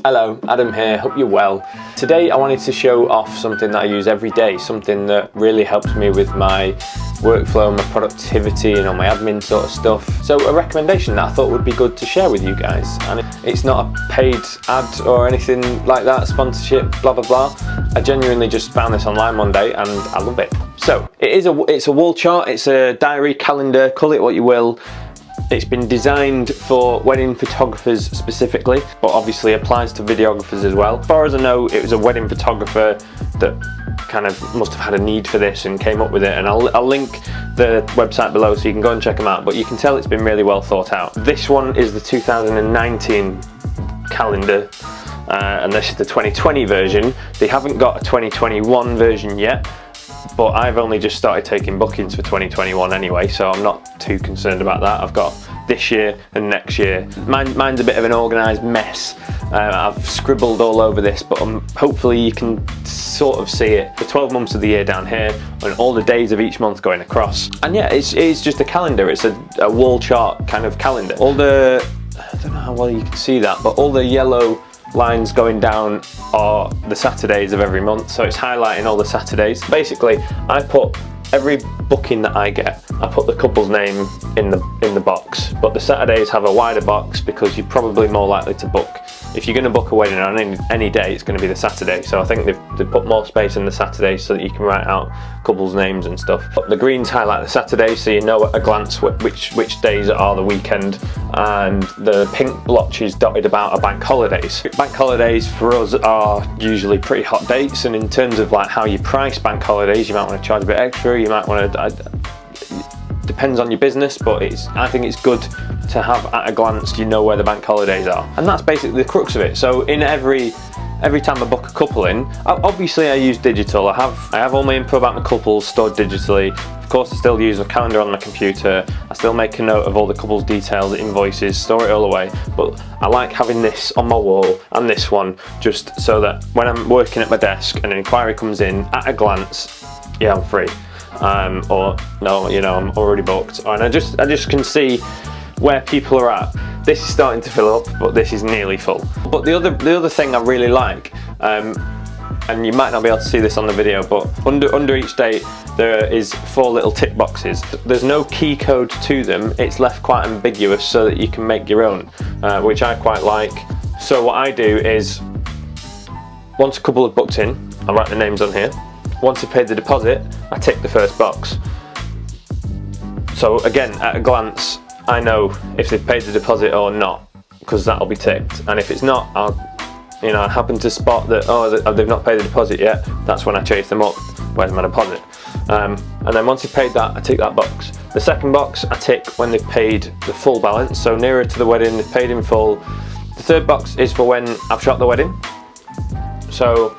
Hello, Adam here, hope you're well. Today I wanted to show off something that I use every day, something that really helps me with my workflow, my productivity and all my admin sort of stuff. So a recommendation that I thought would be good to share with you guys. And it's not a paid ad or anything like that, sponsorship, blah blah blah. I genuinely just found this online one day and I love it. So it's a wall chart, it's a diary, calendar, call it what you will. It's been designed for wedding photographers specifically, but obviously applies to videographers as well. As far as I know, it was a wedding photographer that kind of must have had a need for this and came up with it, and I'll link the website below so you can go and check them out, but you can tell it's been really well thought out. This one is the 2019 calendar, and this is the 2020 version. They haven't got a 2021 version yet, but I've only just started taking bookings for 2021 anyway, so I'm not too concerned about that. I've got this year and next year. Mine's a bit of an organised mess. I've scribbled all over this, but hopefully you can sort of see it. The 12 months of the year down here and all the days of each month going across. And yeah, it's just a calendar. It's a wall chart kind of calendar. All the, I don't know how well you can see that, but all the yellow lines going down are the Saturdays of every month, so it's highlighting all the Saturdays. Basically, I put every booking that I get, I put the couple's name in the box, but the Saturdays have a wider box because you're probably more likely to book. If you're going to book a wedding on any day, it's going to be the Saturday, so I think they've put more space in the Saturday so that you can write out couples' names and stuff. But the greens highlight the Saturday, so you know at a glance which days are the weekend, and the pink blotches dotted about are bank holidays. Bank holidays for us are usually pretty hot dates, and in terms of like how you price bank holidays, you might want to charge a bit extra, you might want to, depends on your business, but I think it's good to have at a glance, you know where the bank holidays are. And that's basically the crux of it. So in every time I book a couple in, obviously I use digital. I have all my info about my couples stored digitally. Of course I still use a calendar on my computer. I still make a note of all the couples details, invoices, store it all away. But I like having this on my wall and this one, just so that when I'm working at my desk and an inquiry comes in, at a glance, yeah, I'm free. Or no, you know, I'm already booked, and I just can see where people are at. This is starting to fill up, but this is nearly full. But the other thing I really like, and you might not be able to see this on the video, but under each date there is 4 little tick boxes. There's no key code to them. It's left quite ambiguous so that you can make your own, which I quite like. So what I do is, once a couple have booked in, I write the names on here. Once they've paid the deposit, I tick the first box. So again, at a glance, I know if they've paid the deposit or not, because that'll be ticked. And if it's not, I happen to spot that, they've not paid the deposit yet, that's when I chase them up, where's my deposit? And then once they've paid that, I tick that box. The second box, I tick when they've paid the full balance, so nearer to the wedding, they've paid in full. The third box is for when I've shot the wedding. So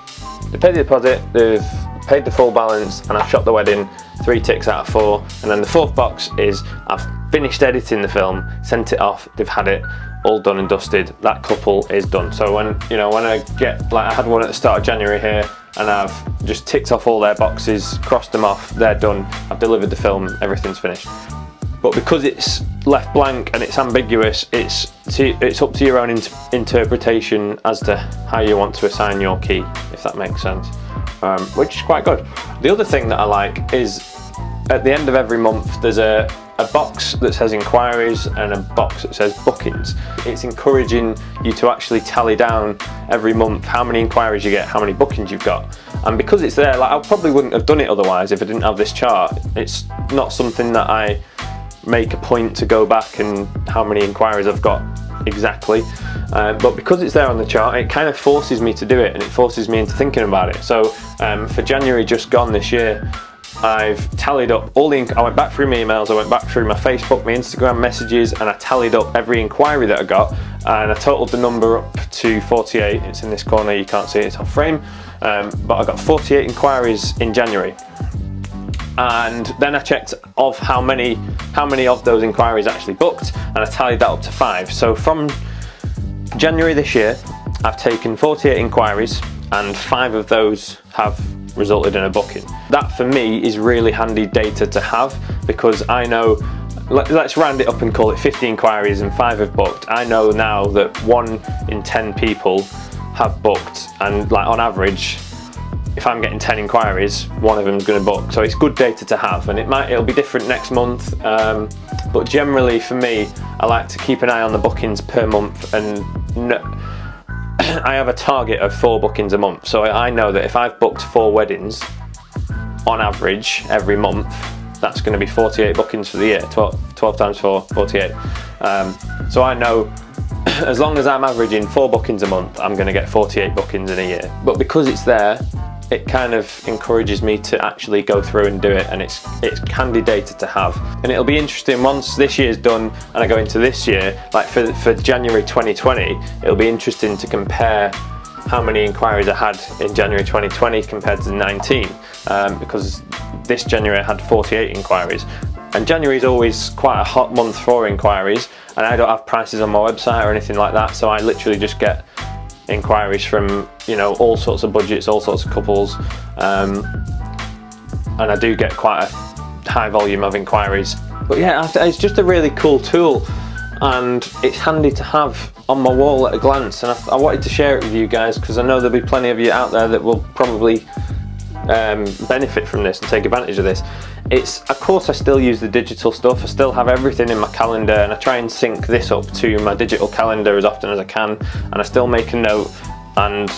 they paid the deposit, they've paid the full balance, and I've shot the wedding, 3 ticks out of 4. And then the fourth box is I've finished editing the film, sent it off, they've had it all done and dusted, that couple is done. So when I get, like I had one at the start of January here, and I've just ticked off all their boxes, crossed them off, they're done, I've delivered the film, everything's finished. But because it's left blank and it's ambiguous, it's up to your own interpretation as to how you want to assign your key, if that makes sense. Which is quite good. The other thing that I like is at the end of every month there's a box that says inquiries and a box that says bookings. It's encouraging you to actually tally down every month how many inquiries you get, how many bookings you've got. And because it's there, like I probably wouldn't have done it otherwise if I didn't have this chart. It's not something that I make a point to go back and how many inquiries I've got exactly, but because it's there on the chart, it kind of forces me to do it, and it forces me into thinking about it. So for January just gone this year, I've tallied up all I went back through my emails, I went back through my Facebook, my Instagram messages, and I tallied up every inquiry that I got, and I totaled the number up to 48. It's in this corner, you can't see it, it's off frame, but I got 48 inquiries in January. And then I checked of how many of those inquiries actually booked, and I tallied that up to 5. So from January this year, I've taken 48 inquiries, and 5 of those have resulted in a booking. That for me is really handy data to have, because I know, let's round it up and call it 50 inquiries and 5 have booked. I know now that 1 in 10 people have booked, and like on average, if I'm getting 10 inquiries, one of them's going to book. So it's good data to have, and it'll be different next month. But generally for me, I like to keep an eye on the bookings per month, and I have a target of 4 bookings a month. So I know that if I've booked 4 weddings on average every month, that's going to be 48 bookings for the year. 12 times 4, 48. So I know as long as I'm averaging 4 bookings a month, I'm going to get 48 bookings in a year. But because it's there, it kind of encourages me to actually go through and do it, and it's handy data to have. And it'll be interesting once this year's done and I go into this year, like for January 2020, it'll be interesting to compare how many inquiries I had in January 2020 compared to 19, because this January I had 48 inquiries. And January is always quite a hot month for inquiries, and I don't have prices on my website or anything like that, so I literally just get inquiries from, you know, all sorts of budgets, all sorts of couples, and I do get quite a high volume of inquiries. But yeah, it's just a really cool tool, and it's handy to have on my wall at a glance, and I wanted to share it with you guys because I know there'll be plenty of you out there that will probably benefit from this and take advantage of this. Of course I still use the digital stuff, I still have everything in my calendar, and I try and sync this up to my digital calendar as often as I can, and I still make a note, and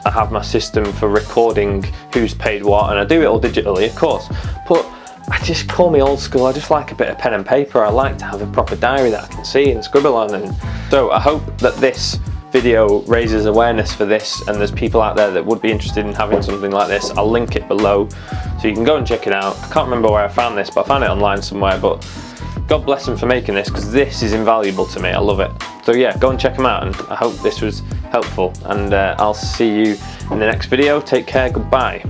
I have my system for recording who's paid what, and I do it all digitally, of course. But I just call me old school, I just like a bit of pen and paper. I like to have a proper diary that I can see and scribble on. And so I hope that this video raises awareness for this, and there's people out there that would be interested in having something like this. I'll link it below so you can go and check it out. I can't remember where I found this, but I found it online somewhere. But God bless them for making this, because this is invaluable to me. I love it. So yeah, go and check them out, and I hope this was helpful, and I'll see you in the next video. Take care, goodbye.